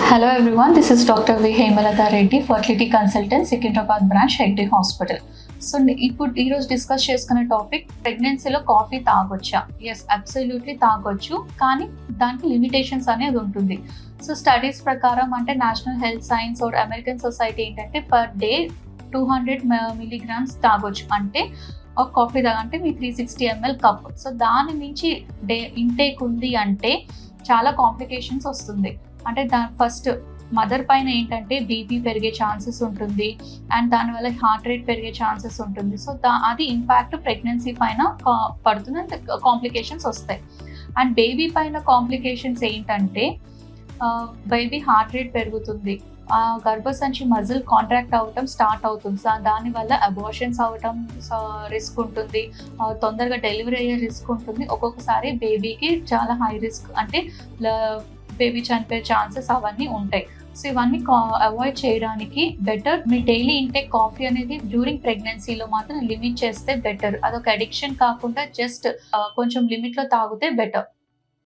Hello everyone, this is Dr. V. Hemalata Reddy, Fertility Consultant, Secunderabad Branch, Hegde Hospital. So ఇప్పుడు ఈరోజు discuss చేసుకునే topic ప్రెగ్నెన్సీలో coffee తాగొచ్చా? Yes, absolutely తాగొచ్చు, కానీ దానికి లిమిటేషన్స్ అనేది ఉంటుంది. సో స్టడీస్ ప్రకారం అంటే national health science or American society ఏంటంటే పర్ డే 200 milligrams తాగొచ్చు. అంటే ఒక కాఫీ తాగంటే మీ 360 ml కప్. సో దాని నుంచి డే ఇంటేక్ ఉంది అంటే చాలా కాంప్లికేషన్స్ వస్తుంది. అంటే ఫస్ట్ మదర్ పైన ఏంటంటే బీపీ పెరిగే ఛాన్సెస్ ఉంటుంది అండ్ దానివల్ల హార్ట్ రేట్ పెరిగే ఛాన్సెస్ ఉంటుంది. సో అది ఇంపాక్ట్ ప్రెగ్నెన్సీ పైన పడుతుంది అండ్ కాంప్లికేషన్స్ వస్తాయి. అండ్ బేబీ పైన కాంప్లికేషన్స్ ఏంటంటే బేబీ హార్ట్ రేట్ పెరుగుతుంది, గర్భసంచి మజిల్ కాంట్రాక్ట్ అవ్వటం స్టార్ట్ అవుతుంది. సో దానివల్ల అబార్షన్స్ అవ్వటం రిస్క్ ఉంటుంది, తొందరగా డెలివరీ అయ్యే రిస్క్ ఉంటుంది. ఒక్కొక్కసారి బేబీకి చాలా హై రిస్క్, అంటే బేబీ చనిపోయే ఛాన్సెస్ అవన్నీ ఉంటాయి. సో ఇవన్నీ అవాయిడ్ చేయడానికి బెటర్ మీ డైలీ ఇంటేక్ కాఫీ అనేది డ్యూరింగ్ ప్రెగ్నెన్సీలో మాత్రం లిమిట్ చేస్తే బెటర్. అదొక అడిక్షన్ కాకుండా జస్ట్ కొంచెం లిమిట్లో తాగితే బెటర్.